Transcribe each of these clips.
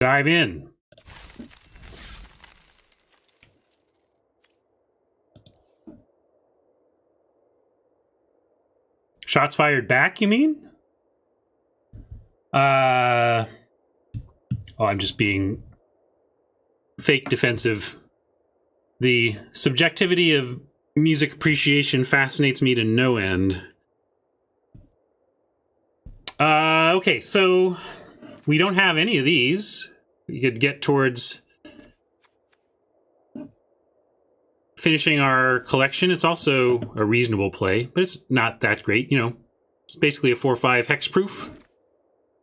dive in. Shots fired back, you mean? Oh, I'm just being fake defensive. The subjectivity of music appreciation fascinates me to no end. Okay, so we don't have any of these. We could get towards finishing our collection. It's also a reasonable play, but it's not that great. You know, it's basically a 4/5 hexproof.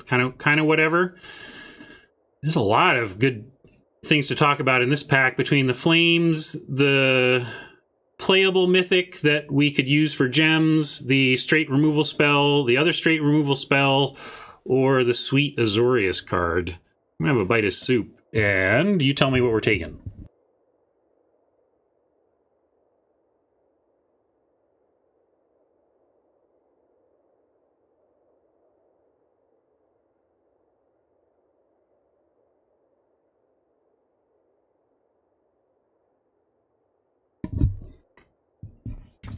Kind of whatever. There's a lot of good things to talk about in this pack, between the flames, the playable mythic that we could use for gems, the straight removal spell, the other straight removal spell, or the sweet Azorius card. I'm gonna have a bite of soup, and you tell me what we're taking.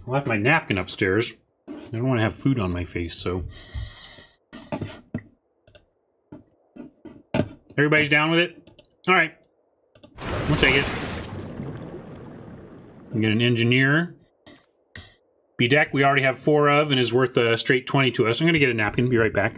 I left my napkin upstairs. I don't want to have food on my face, so... Everybody's down with it? Alright. We'll take it. We get an engineer. B-Deck we already have 4 of and is worth a straight 20 to us. I'm going to get a napkin. Be right back.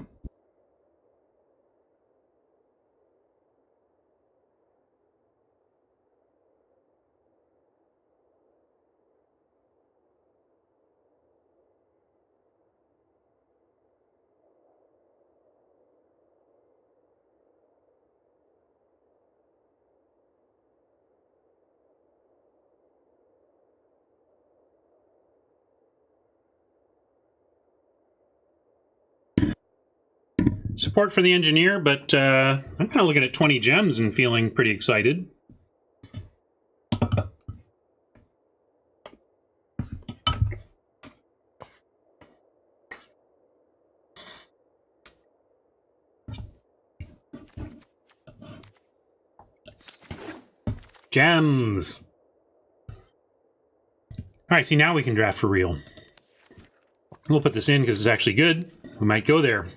Support for the engineer, but I'm kind of looking at 20 gems and feeling pretty excited. Gems. All right, see, now we can draft for real. We'll put this in because it's actually good. We might go there.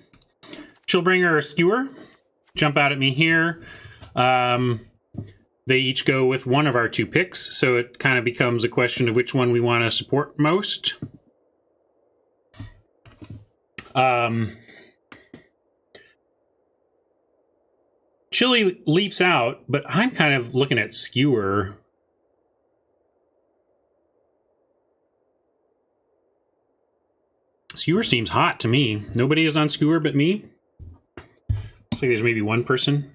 Chillbringer or Skewer, jump out at me here. They each go with one of our 2 picks, so it kind of becomes a question of which one we want to support most. Chili leaps out, but I'm kind of looking at Skewer. Skewer seems hot to me. Nobody is on Skewer but me. Looks like there's maybe one person.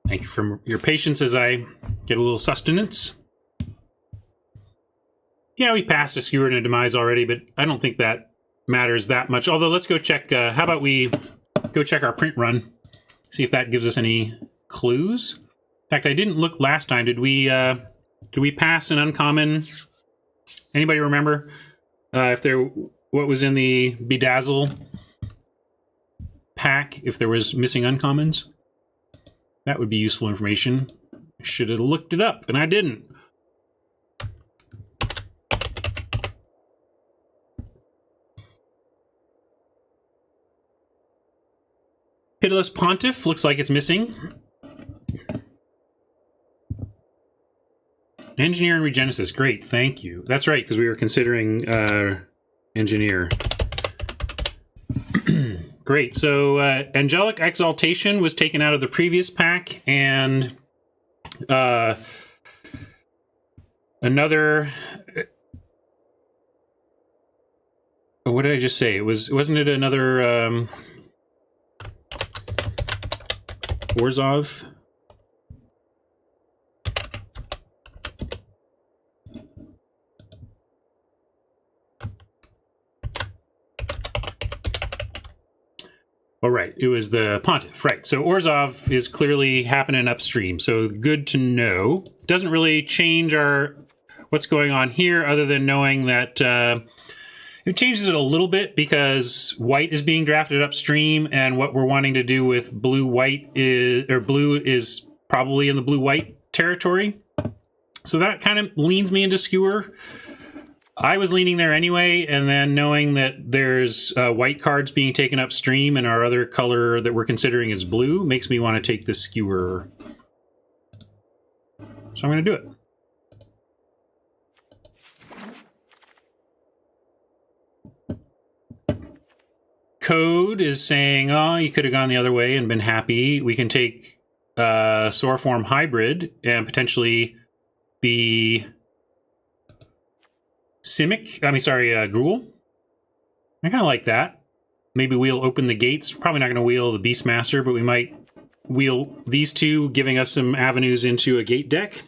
Thank you for your patience as I get a little sustenance. Yeah, we passed a Skewer and a Demise already, but I don't think that matters that much. Although, let's go check, how about we go check our print run, see if that gives us any clues. In fact, I didn't look last time. Did we pass an uncommon? Anybody remember what was in the Bedazzle pack, if there was missing uncommons? That would be useful information. I should have looked it up, and I didn't. Pitiless Pontiff looks like it's missing. Engineer and Regenesis, great, thank you. That's right, because we were considering Engineer. Great, so Angelic Exaltation was taken out of the previous pack, and another... what did I just say? Wasn't it another... Warzov? Oh, right. It was the Pontiff. Right. So Orzhov is clearly happening upstream. So good to know. Doesn't really change our what's going on here other than knowing that it changes it a little bit because white is being drafted upstream, and what we're wanting to do with blue-white is, or blue is probably in the blue-white territory. So that kind of leans me into skewer. I was leaning there anyway, and then knowing that there's white cards being taken upstream and our other color that we're considering is blue makes me want to take the skewer. So I'm going to do it. Code is saying, oh, you could have gone the other way and been happy. We can take Sauroform Hybrid and potentially be Simic. I mean, sorry, Gruul. I kind of like that. Maybe we'll open the gates. Probably not going to wheel the Beastmaster, but we might wheel these two, giving us some avenues into a gate deck.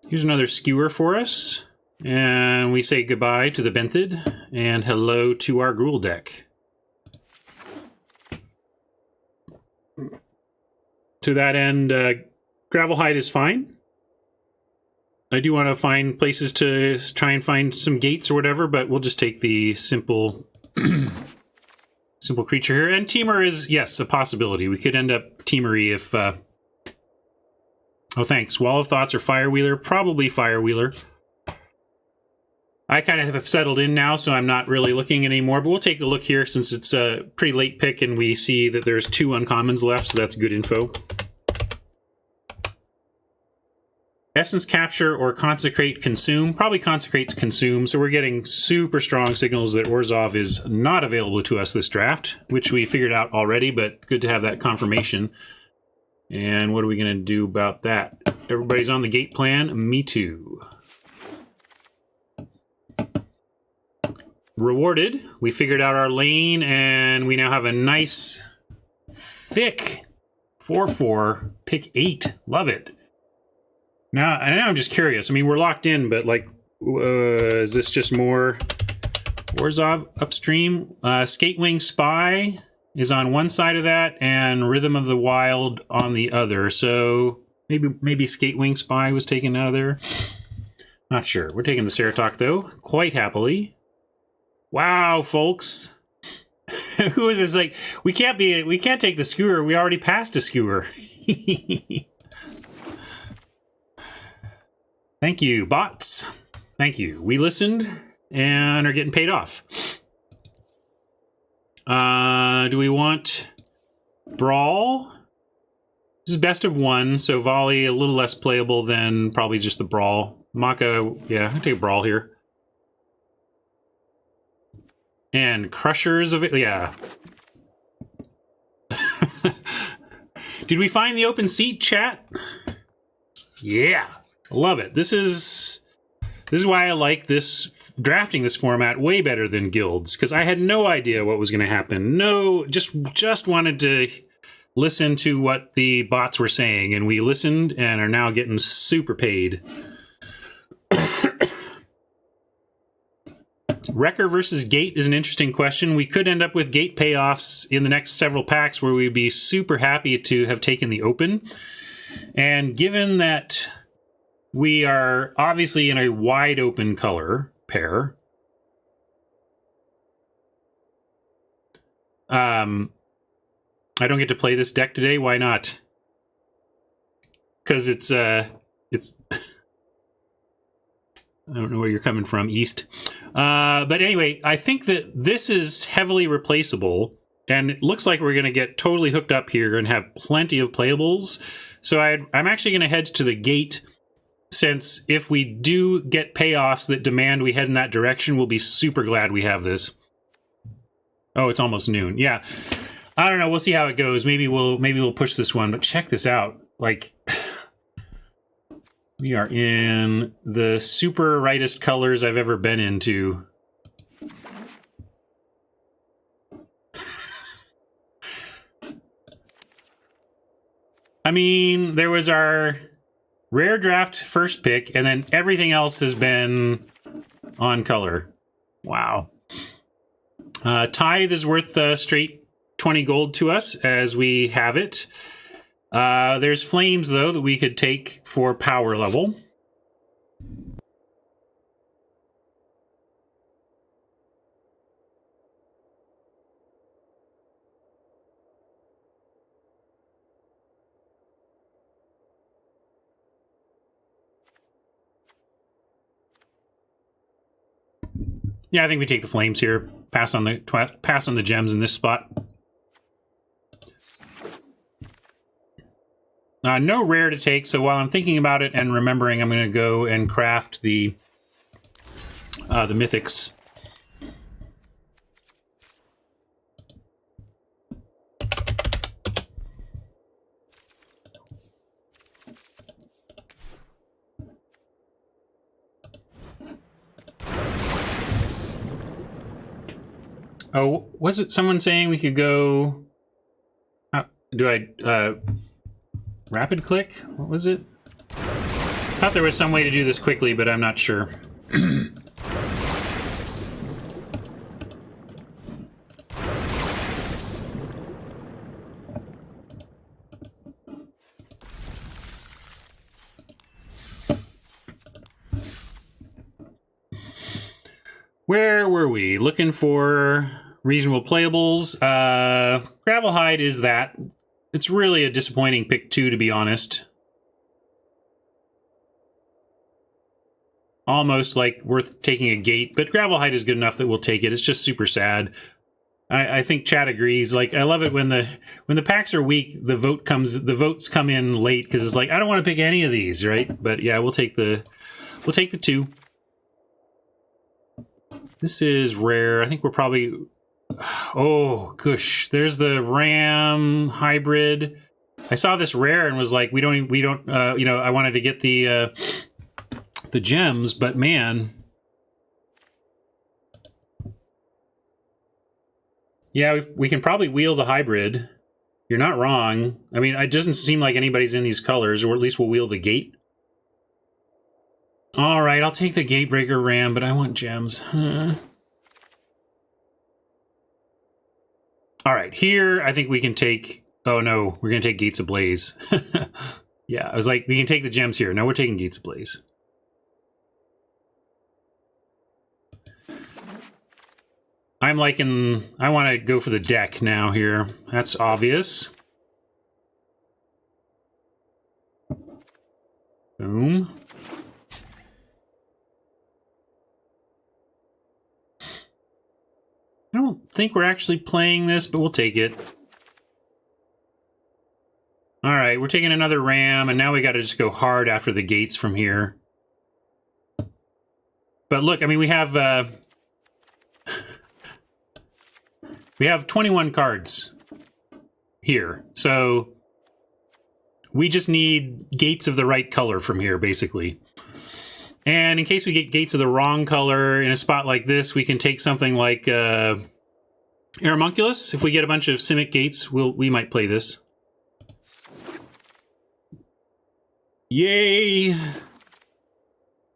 Here's another skewer for us. And we say goodbye to the Benthed and hello to our Gruul deck. To that end, Gravelhide is fine. I do want to find places to try and find some gates or whatever, but we'll just take the simple simple creature here. And Temur is, yes, a possibility. We could end up Temury if... oh, thanks. Wall of Thoughts or Firewheeler? Probably Firewheeler. I kind of have settled in now, so I'm not really looking anymore, but we'll take a look here since it's a pretty late pick and we see that there's 2 uncommons left, so that's good info. Essence Capture or Consecrate Consume. Probably Consecrate Consume, so we're getting super strong signals that Orzhov is not available to us this draft, which we figured out already, but good to have that confirmation. And what are we going to do about that? Everybody's on the gate plan. Me too. Rewarded. We figured out our lane, and we now have a nice, thick 4/4, pick 8. Love it. Now I'm just curious. I mean, we're locked in, but like, is this just more Orzhov upstream? Skatewing Spy is on one side of that, and Rhythm of the Wild on the other. So maybe Skatewing Spy was taken out of there. Not sure. We're taking the Ceratok though, quite happily. Wow, folks. Who is this? Like, we can't take the skewer. We already passed a skewer. Thank you, bots. Thank you. We listened and are getting paid off. Do we want Brawl? This is best of 1, so Volley a little less playable than probably just the Brawl. Maka, yeah, I'll take Brawl here. And Crushers of it, yeah. Did we find the open seat, chat? Yeah, love it. This is why I like this drafting this format way better than guilds, because I had no idea what was going to happen. No, just wanted to listen to what the bots were saying, and we listened and are now getting super paid. Wrecker versus Gate is an interesting question. We could end up with Gate payoffs in the next several packs where we'd be super happy to have taken the open. And given that we are obviously in a wide open color pair, I don't get to play this deck today. Why not? Because it's I don't know where you're coming from, East. But anyway, I think that this is heavily replaceable, and it looks like we're going to get totally hooked up here and have plenty of playables. So I'm actually going to head to the Gate, since if we do get payoffs that demand we head in that direction, we'll be super glad we have this. Oh, it's almost noon. Yeah. I don't know. We'll see how it goes. Maybe we'll push this one, but check this out. Like... We are in the super rightest colors I've ever been into. I mean, there was our rare draft first pick, and then everything else has been on color. Wow. Tithe is worth straight 20 gold to us as we have it. There's flames, though, that we could take for power level. Yeah, I think we take the flames here. Pass on the gems in this spot. No rare to take, so while I'm thinking about it and remembering, I'm going to go and craft the mythics. Oh, was it someone saying we could go... do I... rapid click? What was it? I thought there was some way to do this quickly, but I'm not sure. Where were we? Looking for reasonable playables. Gravelhide is that. It's really a disappointing pick, too, to be honest. Almost like worth taking a gate, but Gravelhide is good enough that we'll take it. It's just super sad. I think Chad agrees. Like, I love it when the packs are weak, the votes come in late because it's like I don't want to pick any of these, right? But yeah, we'll take the 2. This is rare. I think we're probably... Oh, gosh. There's the Ram hybrid. I saw this rare and was like, we don't, you know, I wanted to get the gems, but man. Yeah, we can probably wheel the hybrid. You're not wrong. I mean, it doesn't seem like anybody's in these colors, or at least we'll wheel the gate. All right, I'll take the Gatebreaker Ram, but I want gems. Huh. All right, here I think we can take... Oh, no, we're going to take Gates Ablaze. Yeah, I was like, we can take the gems here. No, we're taking Gates Ablaze. I want to go for the deck now here. That's obvious. Boom. I don't think we're actually playing this, but we'll take it. All right, we're taking another Ram, and now we got to just go hard after the gates from here. But look, I mean, we have 21 cards here, so we just need gates of the right color from here, basically. And in case we get gates of the wrong color in a spot like this, we can take something like Aeromunculus. If we get a bunch of Simic gates, we might play this. Yay!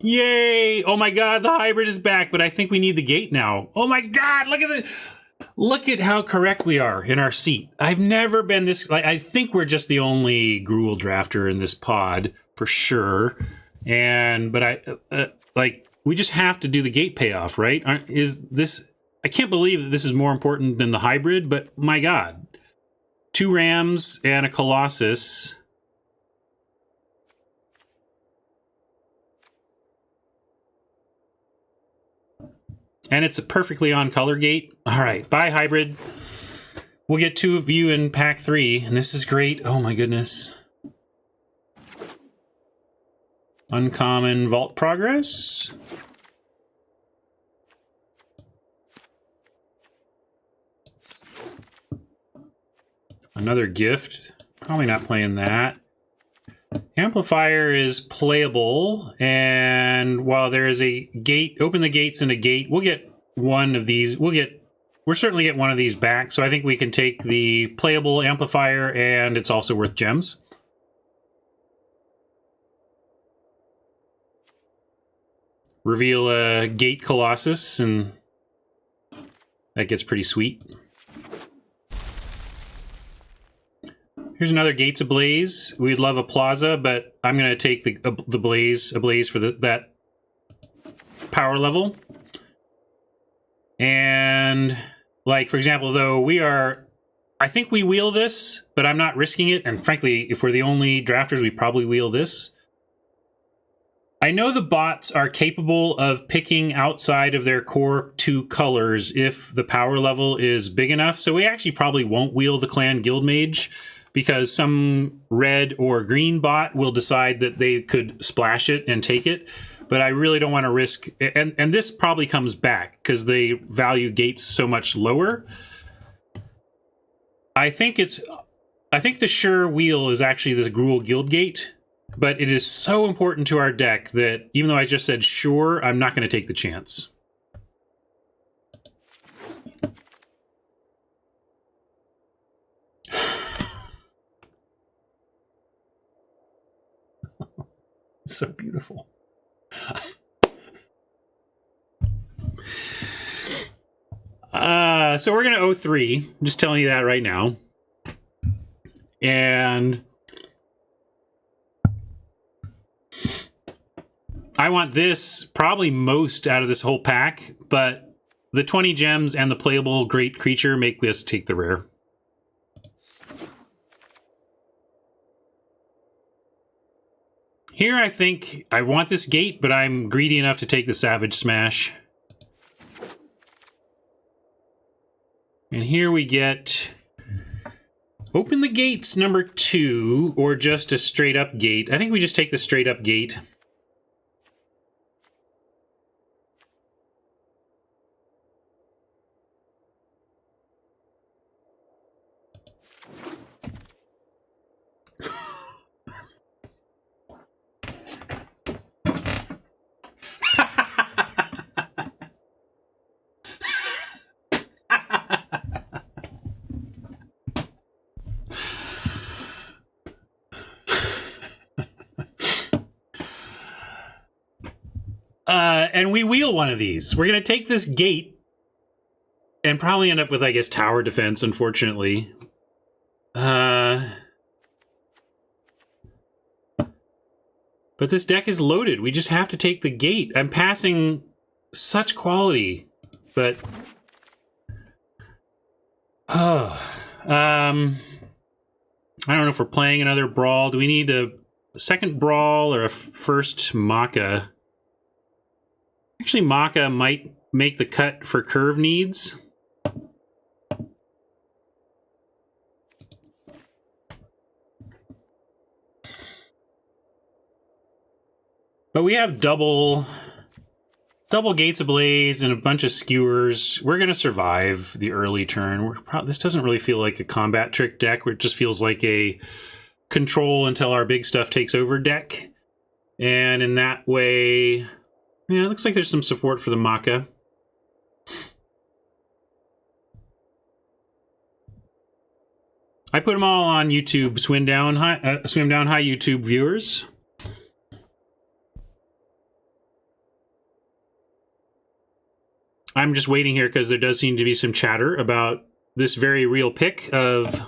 Yay! Oh my god, the hybrid is back, but I think we need the gate now. Oh my god, look at how correct we are in our seat. I've never been this... Like, I think we're just the only Gruul drafter in this pod, for sure. But like, we just have to do the gate payoff, right? I can't believe that this is more important than the hybrid, but my god. 2 Rams and a Colossus. And it's a perfectly on color gate. All right, bye hybrid. We'll get 2 of you in pack 3, and this is great. Oh my goodness. Uncommon Vault Progress. Another gift. Probably not playing that. Amplifier is playable, and while there is a gate, open the gates and a gate, we'll get one of these. We'll certainly get one of these back, so I think we can take the playable amplifier, and it's also worth gems. Reveal a Gate Colossus, and That gets pretty sweet. Here's another Gates Ablaze. We'd love a Plaza, but I'm going to take the Ablaze for that power level. And, like, for example, though, I think we wheel this, but I'm not risking it. And frankly, if we're the only drafters, we probably wheel this. I know the bots are capable of picking outside of their core 2 colors if the power level is big enough. So we actually probably won't wheel the Clan Guildmage, because some red or green bot will decide that they could splash it and take it. But I really don't want to risk, and this probably comes back because they value gates so much lower. I think the sure wheel is actually this Gruul Guildgate, but it is so important to our deck that even though I just said sure, I'm not going to take the chance. So beautiful. So we're going to 0-3. I'm just telling you that right now. And I want this probably most out of this whole pack, but the 20 gems and the playable great creature make us take the rare. Here I think I want this gate, but I'm greedy enough to take the Savage Smash. And here we get Open the Gates number 2, or just a straight up gate. I think we just take the straight up gate. And we wheel one of these. We're going to take this gate and probably end up with, I guess, tower defense, unfortunately. But this deck is loaded. We just have to take the gate. I'm passing such quality, but... I don't know if we're playing another Brawl. Do we need a second Brawl or a first Maka? Actually, Maka might make the cut for curve needs. But we have double Gates Ablaze and a bunch of skewers. We're going to survive the early turn. This doesn't really feel like a combat trick deck. It just feels like a control until our big stuff takes over deck. And in that way... yeah, it looks like there's some support for the Maka. I put them all on YouTube. Swim down high YouTube viewers. I'm just waiting here because there does seem to be some chatter about this very real pick of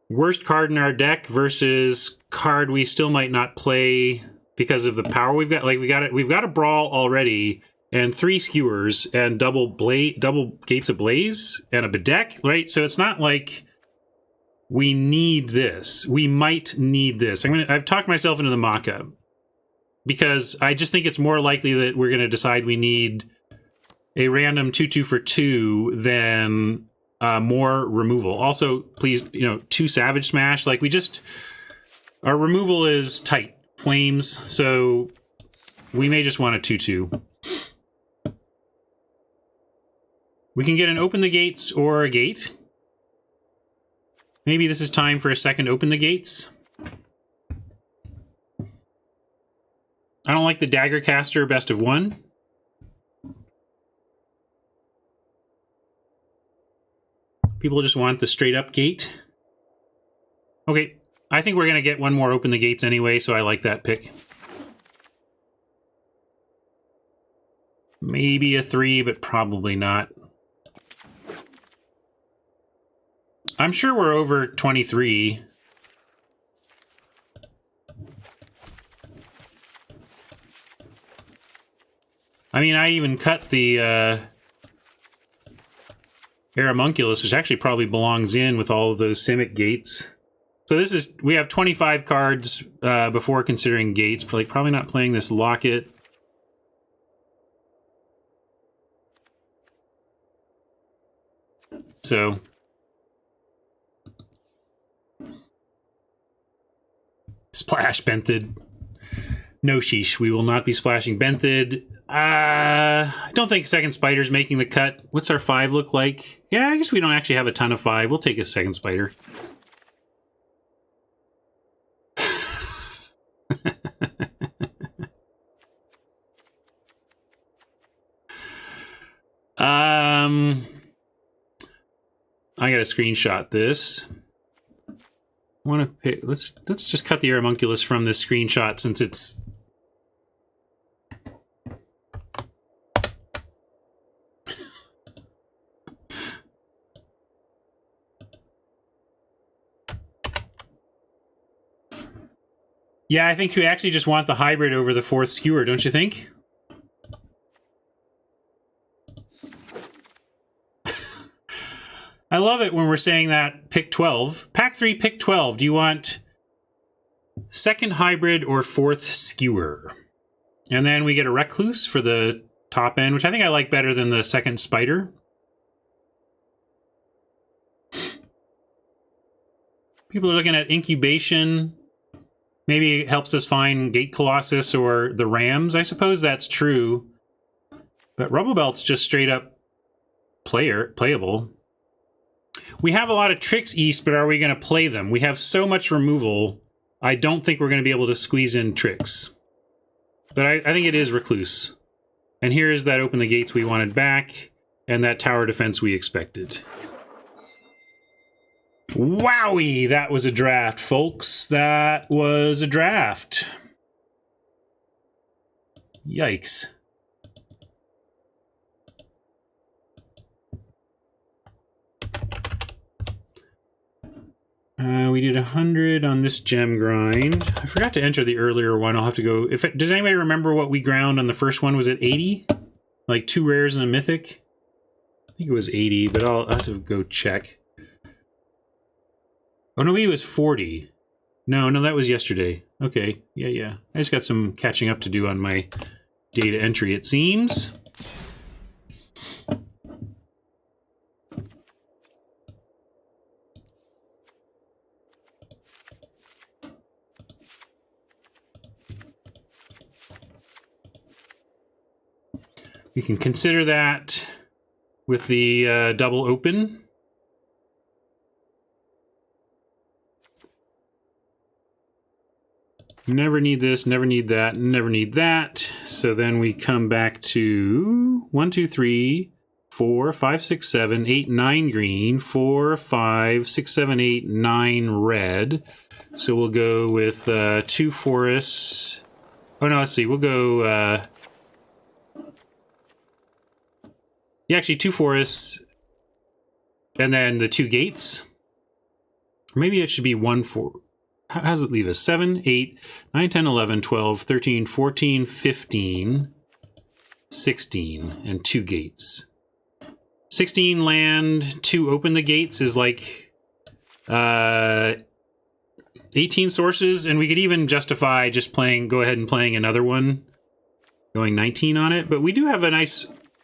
worst card in our deck versus card we still might not play because of the power we've got. Like we've got a Brawl already and 3 skewers and double Gates Ablaze and a Bedeck, right? So it's not like we need this. We might need this. I've talked myself into the Maka because I just think it's more likely that we're going to decide we need a random 2/2 for 2 than more removal. Also, please, 2 Savage Smash. Like our removal is tight. Flames, so we may just want a 2/2. We can get an Open the Gates or a gate. Maybe this is time for a second Open the Gates. I don't like the Dagger Caster best of 1. People just want the straight up gate. Okay. I think we're going to get one more Open the Gates anyway, so I like that pick. Maybe a 3, but probably not. I'm sure we're over 23. I mean, I even cut the Aeromunculus, which actually probably belongs in with all of those Simic gates. So this is, we have 25 cards before considering gates. Probably not playing this Locket. So splash Benthid. No sheesh, we will not be splashing Benthid. I don't think second Spider's making the cut. What's our 5 look like? Yeah, I guess we don't actually have a ton of 5. We'll take a second Spider. I gotta screenshot this. I want to pick. Let's just cut the Aeromunculus from this screenshot since it's. Yeah, I think we actually just want the hybrid over the 4th skewer, don't you think? I love it when we're saying that pick 12. Pack 3, pick 12. Do you want second hybrid or 4th skewer? And then we get a Recluse for the top end, which I think I like better than the second Spider. People are looking at Incubation. Maybe it helps us find Gate Colossus or the Rams. I suppose that's true. But Rubble Belt's just straight up playable. We have a lot of tricks east, but are we going to play them? We have so much removal, I don't think we're going to be able to squeeze in tricks. But I think it is Recluse. And here's that open the gates we wanted back, and that tower defense we expected. Wowie! That was a draft, folks. That was a draft. Yikes. We did 100 on this gem grind. I forgot to enter the earlier one. I'll have to go. Does anybody remember what we ground on the first one? Was it 80? Like 2 rares and a mythic? I think it was 80, but I'll have to go check. Oh, no, maybe it was 40. No, that was yesterday. Okay, yeah. I just got some catching up to do on my data entry, it seems. We can consider that with the double open. Never need this, never need that, never need that. So then we come back to 1, 2, 3, 4, 5, 6, 7, 8, 9 green, 4, 5, 6, 7, 8, 9 red. So we'll go with 2 forests. Oh no, let's see, we'll go... yeah, actually 2 forests, and then the 2 gates. Maybe it should be 1 4. How does it leave us? 7, 8, 9, 10, 11, 12, 13, 14, 15, 16, and 2 gates. 16 land, 2 open the gates is like 18 sources, and we could even justify just go ahead and playing another one, going 19 on it. But we do have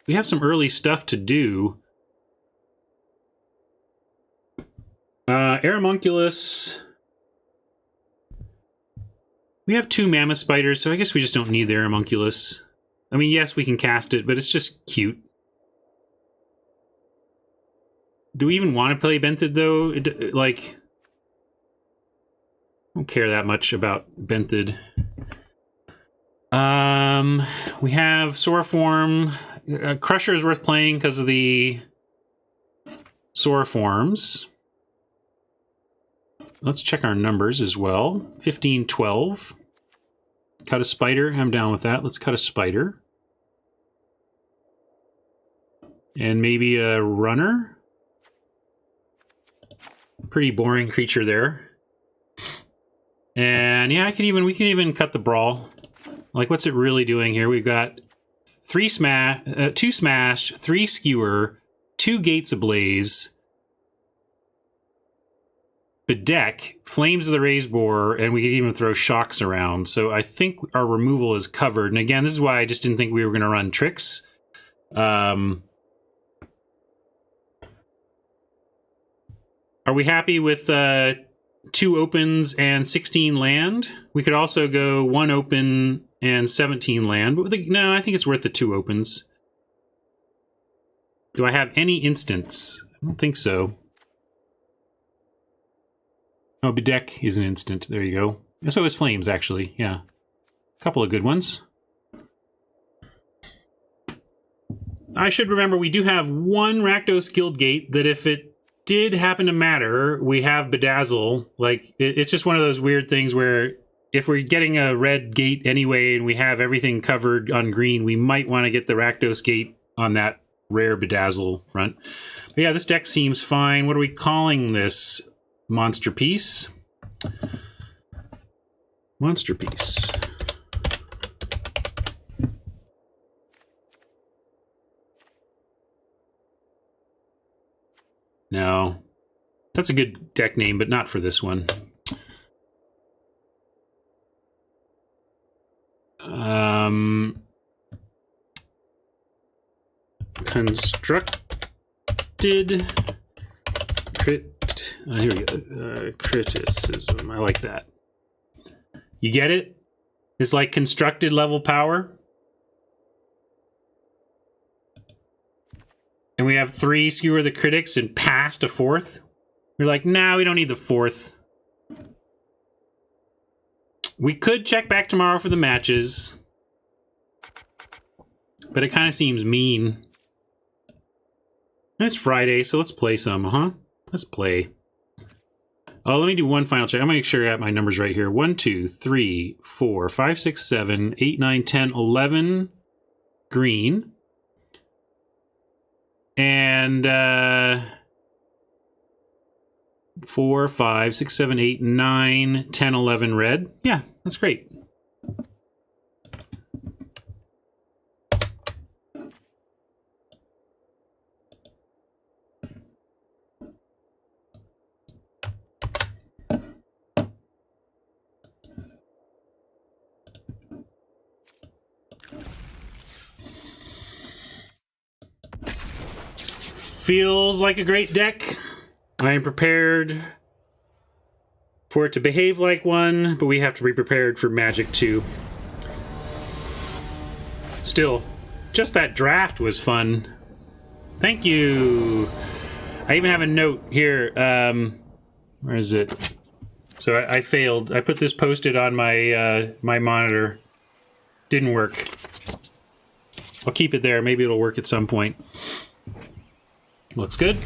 we have some early stuff to do. Aeromunculus. We have 2 Mammoth Spiders, so I guess we just don't need the Aeromunculus. I mean, yes, we can cast it, but it's just cute. Do we even want to play Benthid, though? I don't care that much about Benthid. We have Soroform. Crusher is worth playing because of the Soroforms. Let's check our numbers as well. 15, 12. Cut a spider. I'm down with that. Let's cut a spider. And maybe a runner. Pretty boring creature there. And yeah, we can even cut the brawl. Like, what's it really doing here? We've got 2 smash, 3 skewer, 2 gates ablaze, bedeck, flames of the raised borer, and we can even throw shocks around. So I think our removal is covered. And again, this is why I just didn't think we were going to run tricks. Are we happy with 2 opens and 16 land? We could also go 1 open and 17 land. But no, I think it's worth the 2 opens. Do I have any instants? I don't think so. Oh, bedeck is an instant. There you go. So is flames, actually. Yeah. A couple of good ones. I should remember we do have 1 Rakdos Guild Gate that if it did happen to matter, we have Bedazzle. Like, it's just one of those weird things where if we're getting a red gate anyway and we have everything covered on green, we might want to get the Rakdos Gate on that rare Bedazzle front. But yeah, this deck seems fine. What are we calling this? Monster Piece? Monster Piece. No. That's a good deck name, but not for this one. Constructed here we go. Criticism. I like that. You get it? It's like constructed level power. And we have 3 skewer the critics and past a 4th. We're like, nah, we don't need the 4th. We could check back tomorrow for the matches. But it kind of seems mean. And it's Friday, so let's play some, huh? Let's play. Oh, let me do one final check. I'm going to make sure I got my numbers right here. 1, 2, 3, 4, 5, 6, 7, 8, 9, 10, 11 green. And 4, 5, 6, 7, 8, 9, 10, 11 red. Yeah, that's great. Feels like a great deck. I am prepared for it to behave like one, but we have to be prepared for Magic too. Still, just that draft was fun. Thank you. I even have a note here. Where is it? So I failed. I put this post-it on my my monitor. Didn't work. I'll keep it there. Maybe it'll work at some point. Looks good.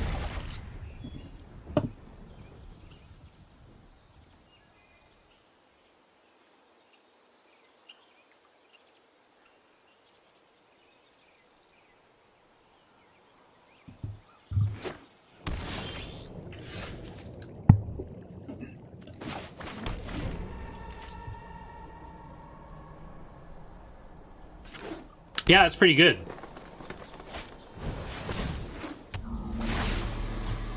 Yeah, it's pretty good.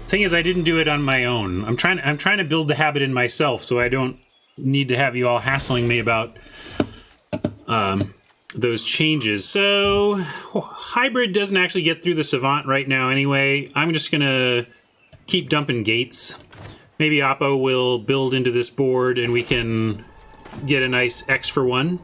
Thing is, I didn't do it on my own. I'm trying to build the habit in myself, so I don't need to have you all hassling me about those changes. So hybrid doesn't actually get through the Savant right now anyway. I'm just gonna keep dumping gates. Maybe Oppo will build into this board and we can get a nice X for 1.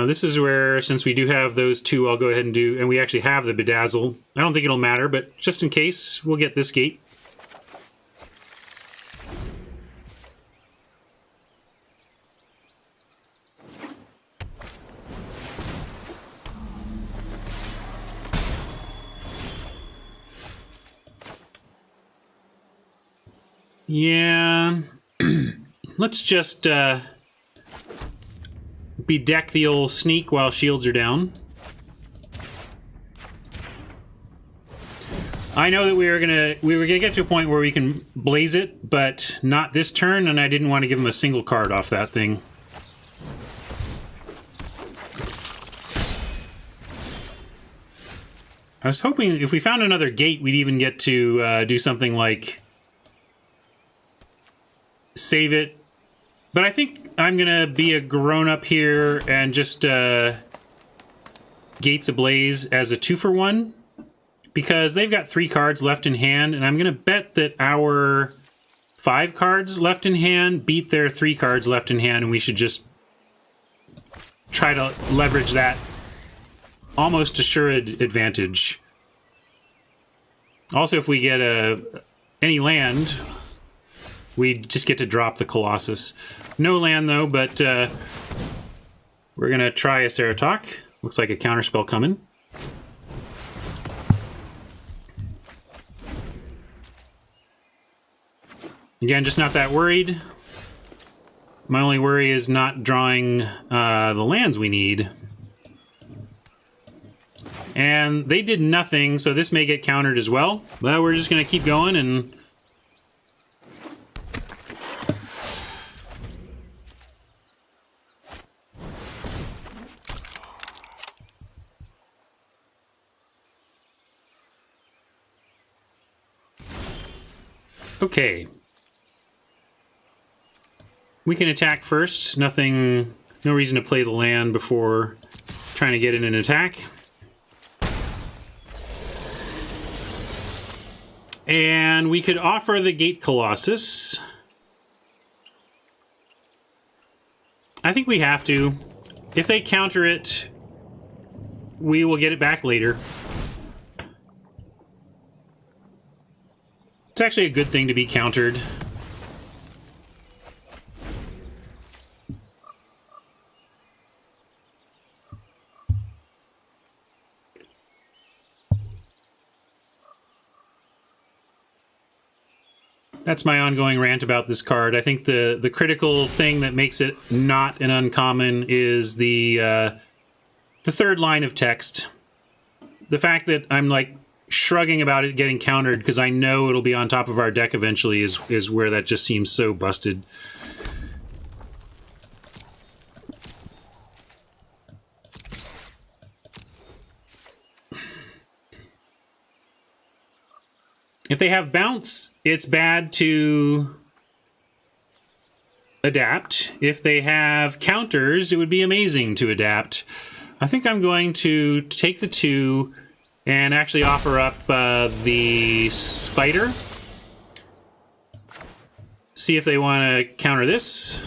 This is where, since we do have those 2, I'll go ahead and do, and we actually have the Bedazzle. I don't think it'll matter, but just in case, we'll get this gate. Yeah. Let's just bedeck the old sneak while shields are down. I know that we were gonna get to a point where we can blaze it, but not this turn, and I didn't want to give him a single card off that thing. I was hoping if we found another gate, we'd even get to do something like save it. But I think I'm gonna be a grown-up here and just Gates Ablaze as a 2-for-1. Because they've got 3 cards left in hand, and I'm going to bet that our 5 cards left in hand beat their 3 cards left in hand, and we should just try to leverage that almost assured advantage. Also, if we get any land, we just get to drop the Colossus. No land, though, but we're going to try a Ceratok. Looks like a counterspell coming. Again, just not that worried. My only worry is not drawing the lands we need. And they did nothing, so this may get countered as well. But we're just going to keep going and... Okay. We can attack first. No reason to play the land before trying to get in an attack. And we could offer the Gate Colossus. I think we have to. If they counter it, we will get it back later. It's actually a good thing to be countered. That's my ongoing rant about this card. I think the critical thing that makes it not an uncommon is the third line of text. The fact that I'm like shrugging about it getting countered because I know it'll be on top of our deck eventually is where that just seems so busted. If they have bounce, it's bad to adapt. If they have counters, it would be amazing to adapt. I think I'm going to take the 2 and actually offer up the Spider. See if they want to counter this.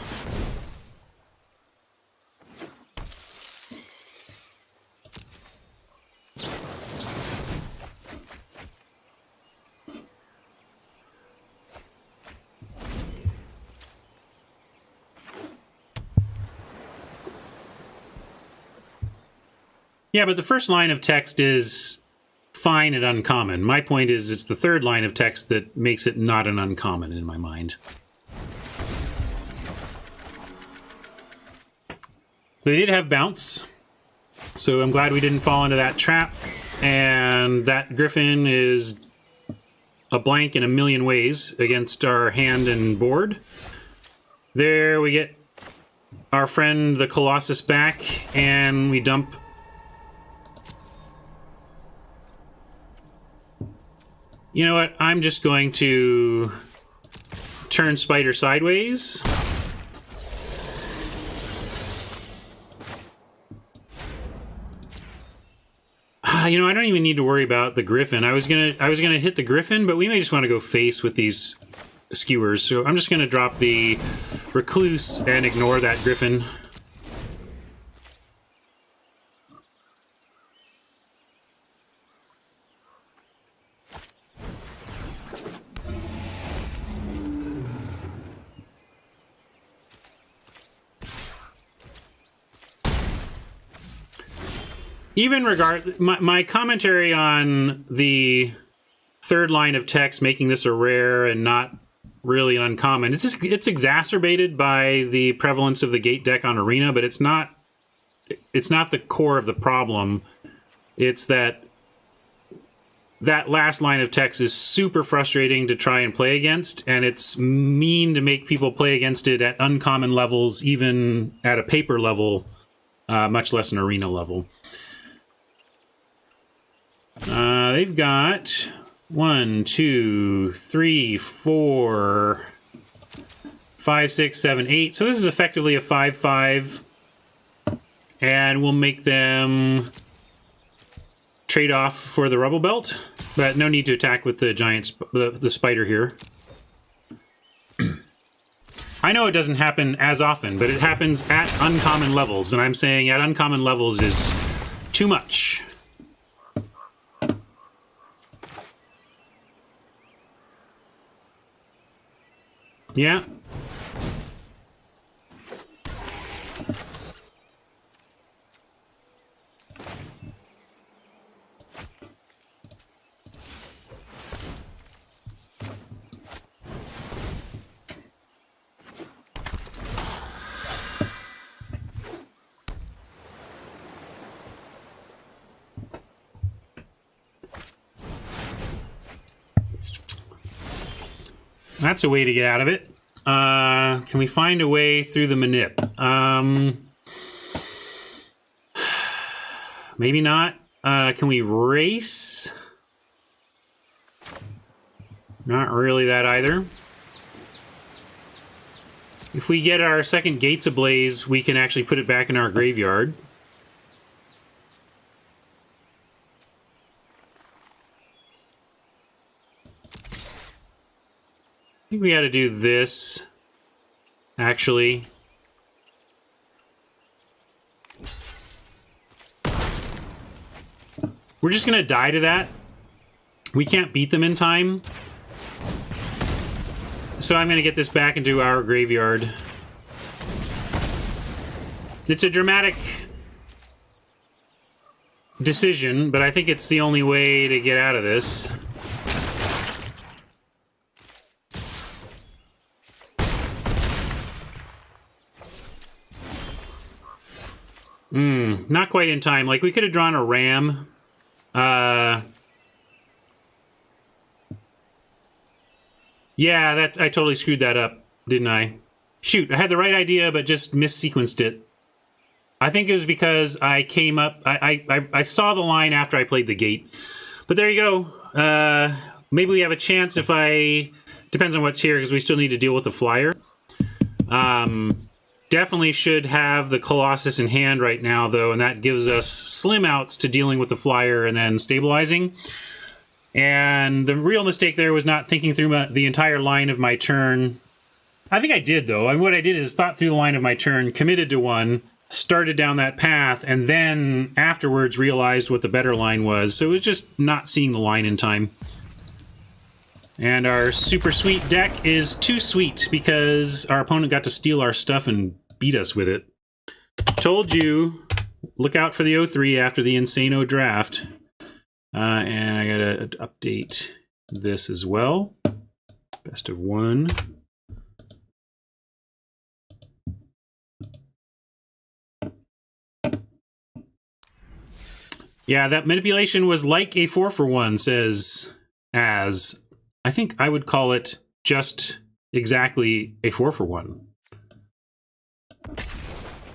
Yeah, but the first line of text is fine and uncommon. My point is it's the third line of text that makes it not an uncommon in my mind. So they did have bounce. So I'm glad we didn't fall into that trap. And that Griffin is a blank in a million ways against our hand and board. There we get our friend the Colossus back, and we dump... You know what? I'm just going to turn Spider sideways. You know, I don't even need to worry about the Griffin. I was gonna hit the Griffin, but we may just want to go face with these skewers. So I'm just gonna drop the Recluse and ignore that Griffin. Even my commentary on the third line of text making this a rare and not really an uncommon, it's exacerbated by the prevalence of the gate deck on Arena, but it's not it's not the core of the problem. It's that last line of text is super frustrating to try and play against, and it's mean to make people play against it at uncommon levels, even at a paper level, much less an arena level. They've got 1, 2, 3, 4, 5, 6, 7, 8. So this is effectively a 5/5, and we'll make them trade off for the rubble belt, but no need to attack with the giant the spider here. I know it doesn't happen as often, but it happens at uncommon levels, and I'm saying at uncommon levels is too much. Yeah. That's a way to get out of it. Can we find a way through the manip? Maybe not. Can we race? Not really that either. If we get our second gates ablaze, we can actually put it back in our graveyard. I think we got to do this, actually. We're just going to die to that. We can't beat them in time. So I'm going to get this back into our graveyard. It's a dramatic decision, but I think it's the only way to get out of this. Not quite in time. Like, we could have drawn a ram. Yeah, that I totally screwed that up, didn't I? Shoot, I had the right idea, but just missequenced it. I think it was because I came up... I saw the line after I played the gate. But there you go. Maybe we have a chance if I... Depends on what's here, because we still need to deal with the flyer. Definitely should have the Colossus in hand right now, though, and that gives us slim outs to dealing with the flyer and then stabilizing. And the real mistake there was not thinking through the entire line of my turn. I think I did, though. And what I did is thought through the line of my turn, committed to one, started down that path, and then afterwards realized what the better line was. So it was just not seeing the line in time. And our super sweet deck is too sweet because our opponent got to steal our stuff and beat us with it. Told you, look out for the 0-3 after the Insano draft. And I gotta update this as well. Best of one. Yeah, that manipulation was like a 4-for-1, says Az. I think I would call it just exactly a 4-for-1.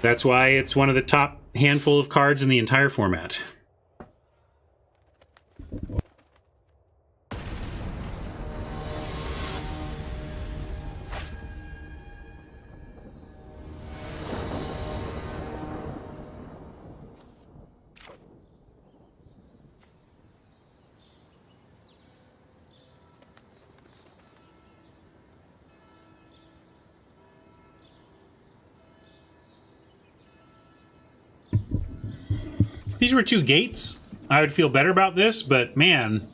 That's why it's one of the top handful of cards in the entire format. If these were 2 gates, I would feel better about this, but man,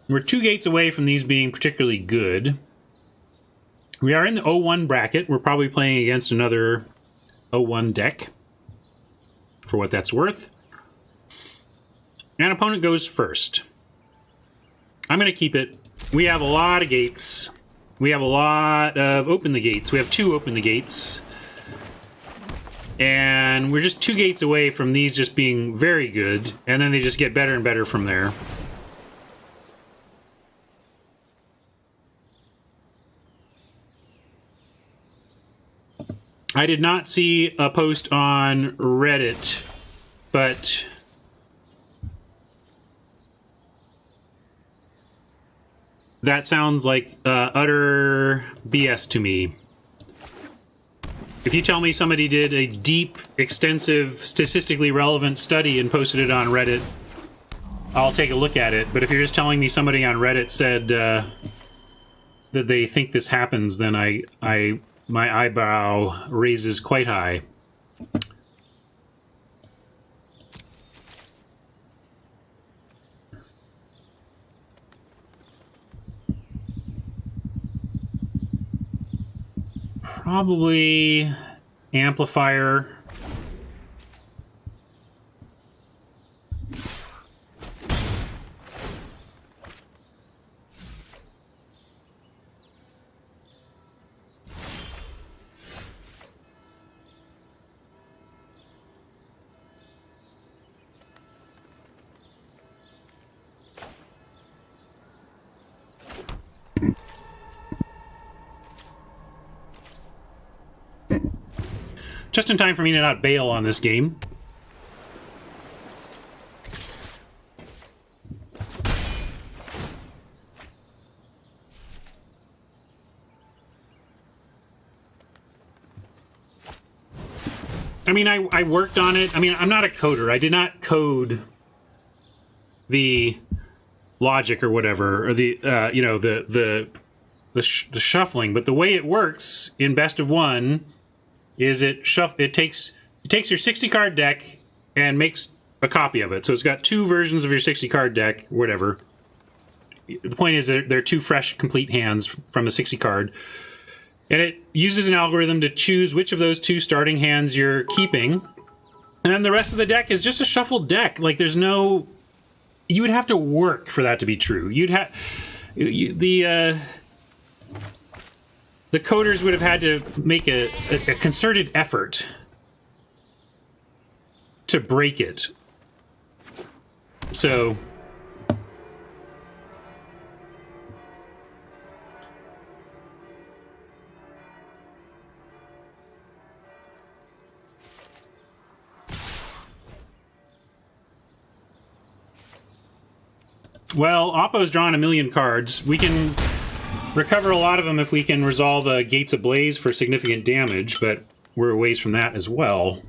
we're 2 gates away from these being particularly good. We are in the 0-1 bracket. We're probably playing against another 0-1 deck, for what that's worth. And opponent goes first. I'm going to keep it. We have a lot of gates. We have a lot of open the gates. We have 2 open the gates. And we're just 2 gates away from these just being very good, and then they just get better and better from there. I did not see a post on Reddit, but that sounds like utter BS to me. If you tell me somebody did a deep, extensive, statistically relevant study and posted it on Reddit, I'll take a look at it. But if you're just telling me somebody on Reddit said that they think this happens, then my eyebrow raises quite high. Probably amplifier. Just in time for me to not bail on this game. I mean, I worked on it. I mean, I'm not a coder. I did not code the logic or whatever, or the you know, the shuffling. But the way it works in Best of One is it takes your 60 card deck and makes a copy of it. So it's got 2 versions of your 60 card deck, whatever. The point is that they're 2 fresh, complete hands from a 60 card. And it uses an algorithm to choose which of those 2 starting hands you're keeping. And then the rest of the deck is just a shuffled deck. Like, there's no... You would have to work for that to be true. You'd have... The coders would have had to make a concerted effort to break it. So... Well, Oppo's drawn 1,000,000 cards. We can recover a lot of them if we can resolve Gates Ablaze for significant damage, but we're a ways from that as well.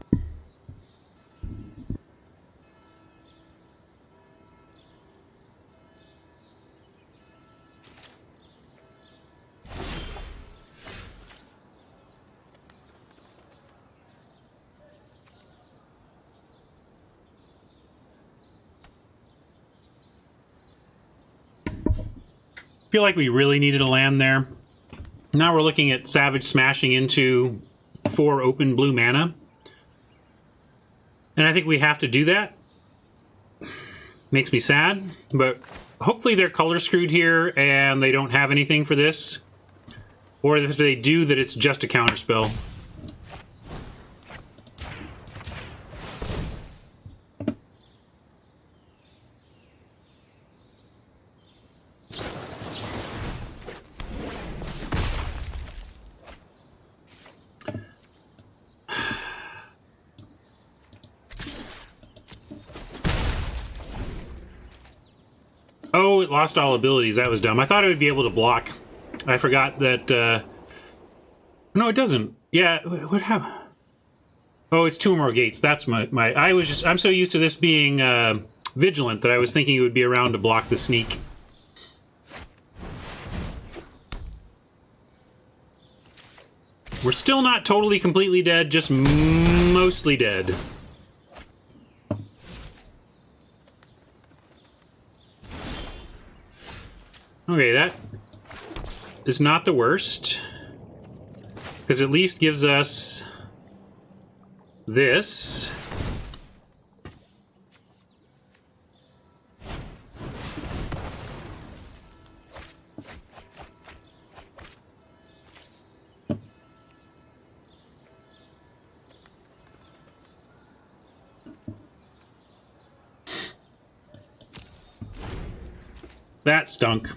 I feel like we really needed a land there. Now we're looking at Savage smashing into 4 open blue mana. And I think we have to do that. Makes me sad, but hopefully they're color screwed here and they don't have anything for this. Or if they do, that it's just a counterspell. Oh, it lost all abilities. That was dumb. I thought it would be able to block. I forgot that... No, it doesn't. Yeah, what happened? Oh, it's 2 more gates. That's my... I'm so used to this being vigilant that I was thinking it would be around to block the sneak. We're still not totally completely dead, just mostly dead. Okay, that is not the worst, because at least gives us this. That stunk.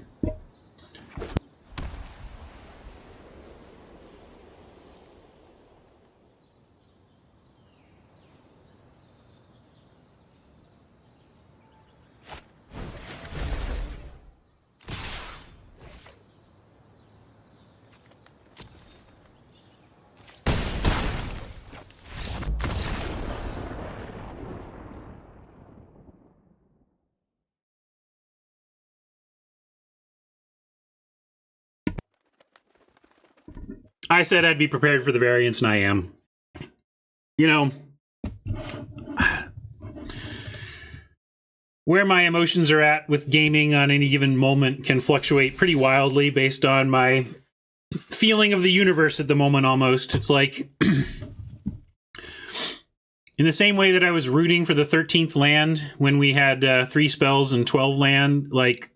I said I'd be prepared for the variance, and I am. You know, where my emotions are at with gaming on any given moment can fluctuate pretty wildly based on my feeling of the universe at the moment, almost. It's like, in the same way that I was rooting for the 13th land when we had 3 spells and 12 land, like,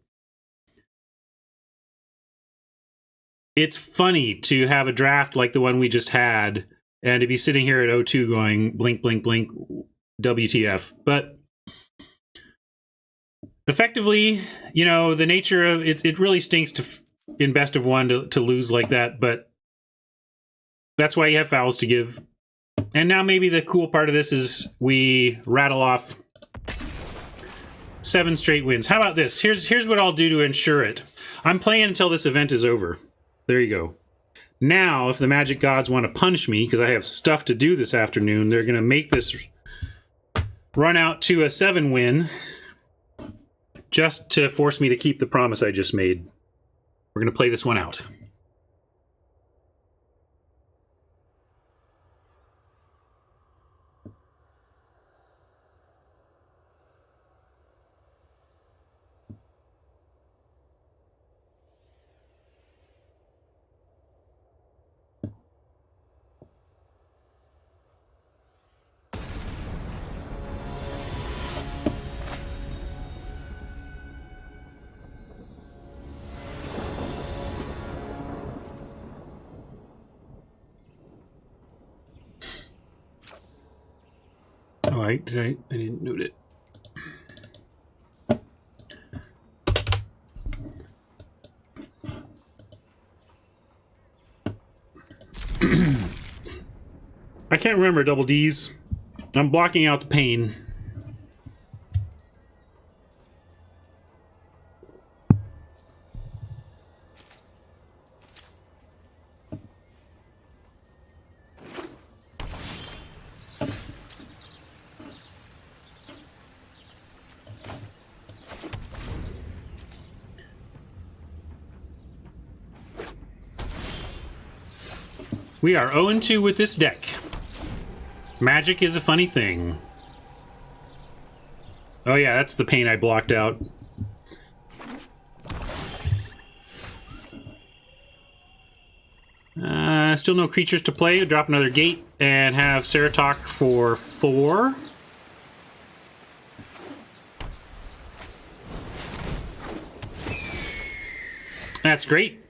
it's funny to have a draft like the one we just had and to be sitting here at O2 going blink, blink, blink, WTF. But effectively, you know, the nature of it really stinks to in best of one to lose like that, but that's why you have fouls to give. And now maybe the cool part of this is we rattle off 7 straight wins. How about this? Here's what I'll do to ensure it. I'm playing until this event is over. There you go. Now, if the Magic Gods want to punish me, because I have stuff to do this afternoon, they're going to make this run out to a 7 win just to force me to keep the promise I just made. We're going to play this one out. Oh, I didn't note it. I can't remember double D's. I'm blocking out the pain. We are 0-2 with this deck. Magic is a funny thing. Oh yeah, that's the pain I blocked out. Still no creatures to play. Drop another gate and have Ceratok for 4. That's great.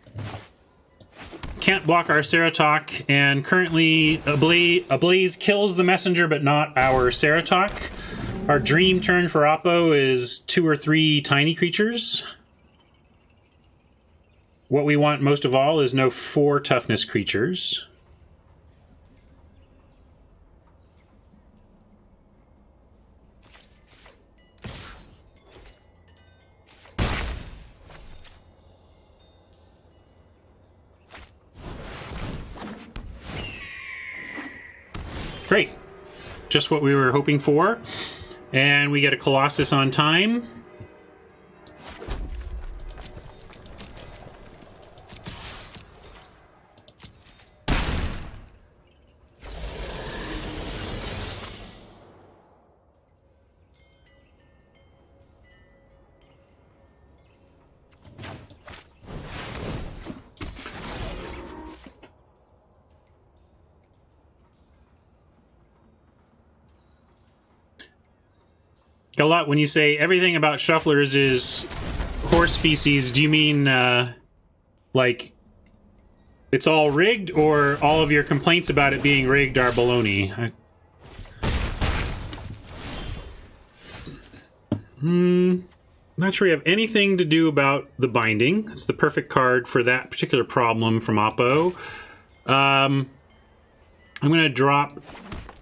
Can't block our Ceratok, and currently Ablaze kills the messenger, but not our Ceratok. Our dream turn for Oppo is 2 or 3 tiny creatures. What we want most of all is no 4 toughness creatures. Great. Just what we were hoping for. And we get a Colossus on time. A lot when you say everything about shufflers is horse feces, do you mean like it's all rigged, or all of your complaints about it being rigged are baloney? Not sure we have anything to do about the binding. It's the perfect card for that particular problem from Oppo. I'm going to drop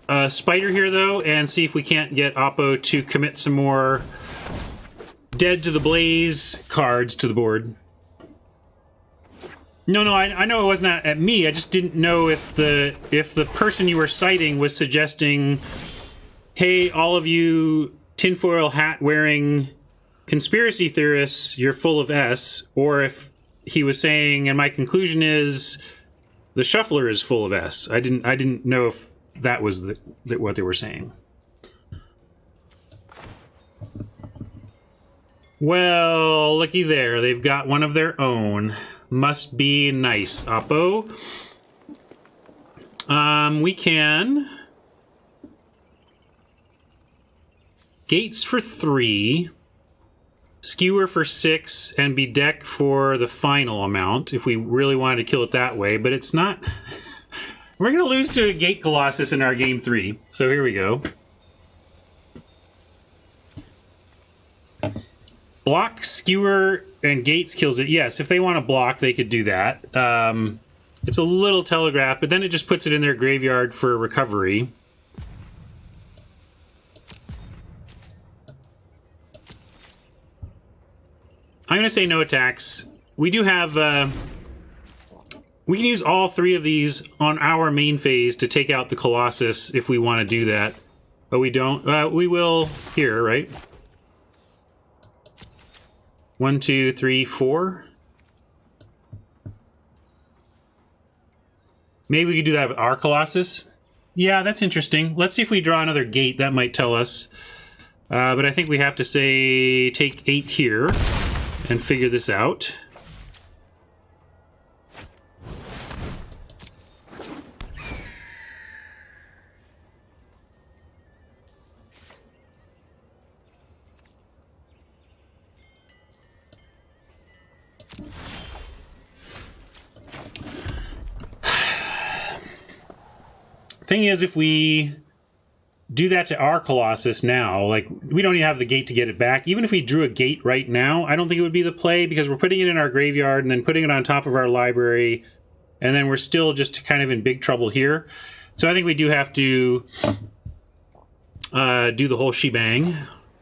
a Spider here, though, and see if we can't get Oppo to commit some more Dead to the Blaze cards to the board. No, I know it wasn't at me. I just didn't know if the person you were citing was suggesting, hey, all of you tinfoil hat wearing conspiracy theorists, you're full of S, or if he was saying, and my conclusion is the shuffler is full of S. I didn't know if that was what they were saying. Well, looky there. They've got one of their own. Must be nice, Oppo. We can Gates for 3, Skewer for 6, and Bedeck for the final amount, if we really wanted to kill it that way, but it's not... We're going to lose to a Gate Colossus in our game 3, so here we go. Block, Skewer, and Gates kills it. Yes, if they want to block, they could do that. It's a little telegraphed, but then it just puts it in their graveyard for recovery. I'm going to say no attacks. We do have... we can use all 3 of these on our main phase to take out the Colossus if we want to do that. But we don't. We will here, right? 1, 2, 3, 4. Maybe we could do that with our Colossus. Yeah, that's interesting. Let's see if we draw another gate. That might tell us. But I think we have to say take 8 here and figure this out. Thing is, if we do that to our Colossus now, like, we don't even have the gate to get it back. Even if we drew a gate right now, I don't think it would be the play, because we're putting it in our graveyard and then putting it on top of our library, and then we're still just kind of in big trouble here. So I think we do have to do the whole shebang,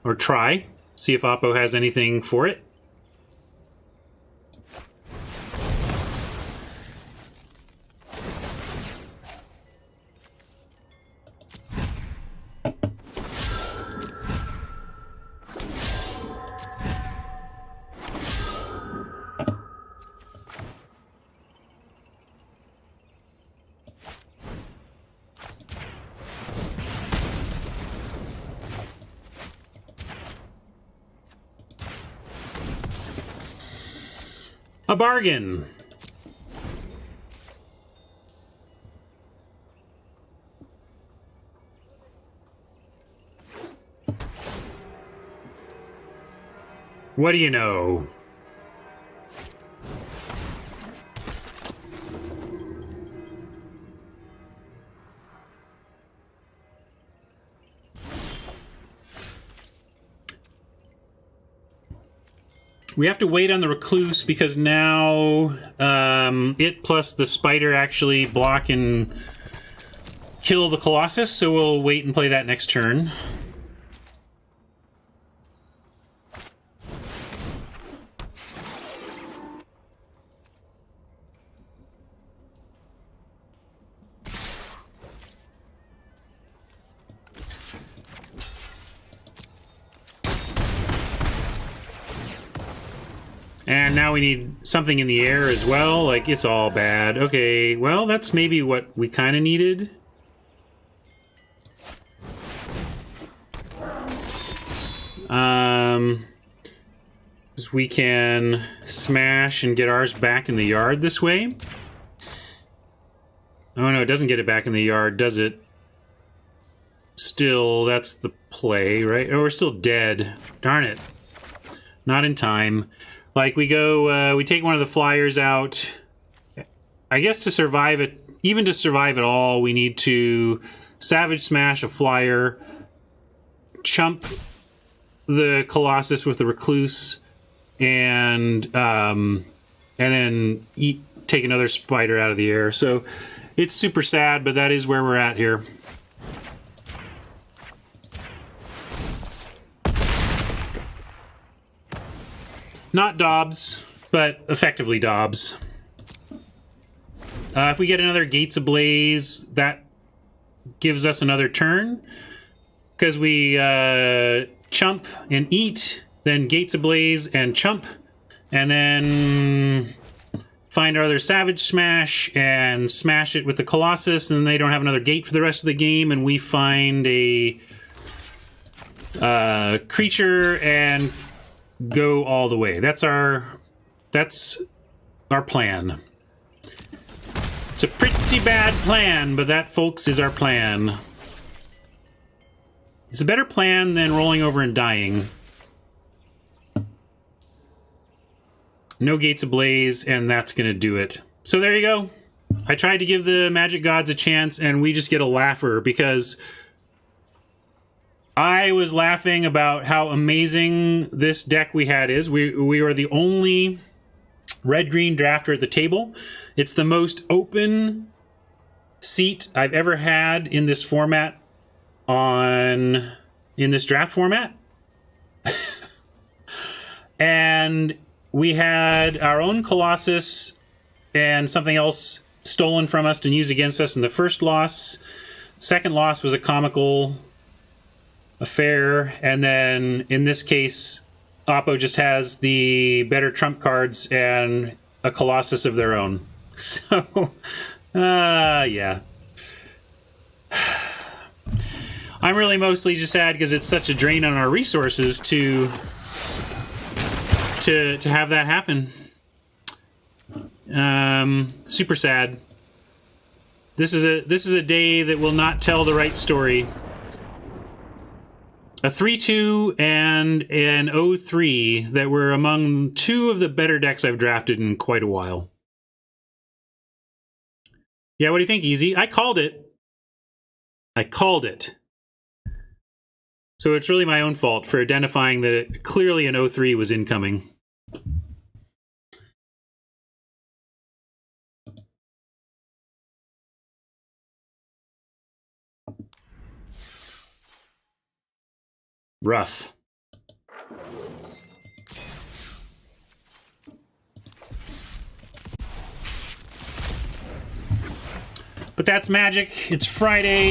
or try, see if Oppo has anything for it. A bargain. What do you know? We have to wait on the Recluse because now it plus the Spider actually block and kill the Colossus, so we'll wait and play that next turn. And now we need something in the air as well. Like, it's all bad. Okay, well, that's maybe what we kind of needed. We can smash and get ours back in the yard this way. Oh no, it doesn't get it back in the yard, does it? Still, that's the play, right? Oh, we're still dead. Darn it. Not in time. Like, we go, we take one of the flyers out. I guess to survive it, even to survive at all, we need to Savage Smash a flyer, chump the Colossus with the Recluse, and then take another spider out of the air. So it's super sad, but that is where we're at here. Not Dobbs, but effectively Dobbs. If we get another Gates Ablaze, that gives us another turn. Because we chump and eat, then Gates Ablaze and chump, and then find our other Savage Smash and smash it with the Colossus, and they don't have another gate for the rest of the game, and we find a creature and go all the way. That's our plan. It's a pretty bad plan, but that, folks, is our plan. It's a better plan than rolling over and dying. No Gates Ablaze, and that's going to do it. So there you go. I tried to give the Magic Gods a chance, and we just get a laugher, because I was laughing about how amazing this deck we had is. We are the only red-green drafter at the table. It's the most open seat I've ever had in this format. In this draft format. And we had our own Colossus and something else stolen from us and used against us in the first loss. Second loss was a comical affair, and then in this case Oppo just has the better trump cards and a Colossus of their own. So yeah. I'm really mostly just sad because it's such a drain on our resources to have that happen. Super sad. This is a day that will not tell the right story. A 3-2 and an 0-3 that were among two of the better decks I've drafted in quite a while. Yeah, what do you think, Easy? I called it. I called it. So it's really my own fault for identifying that clearly an 0-3 was incoming. Rough. But that's Magic. It's Friday.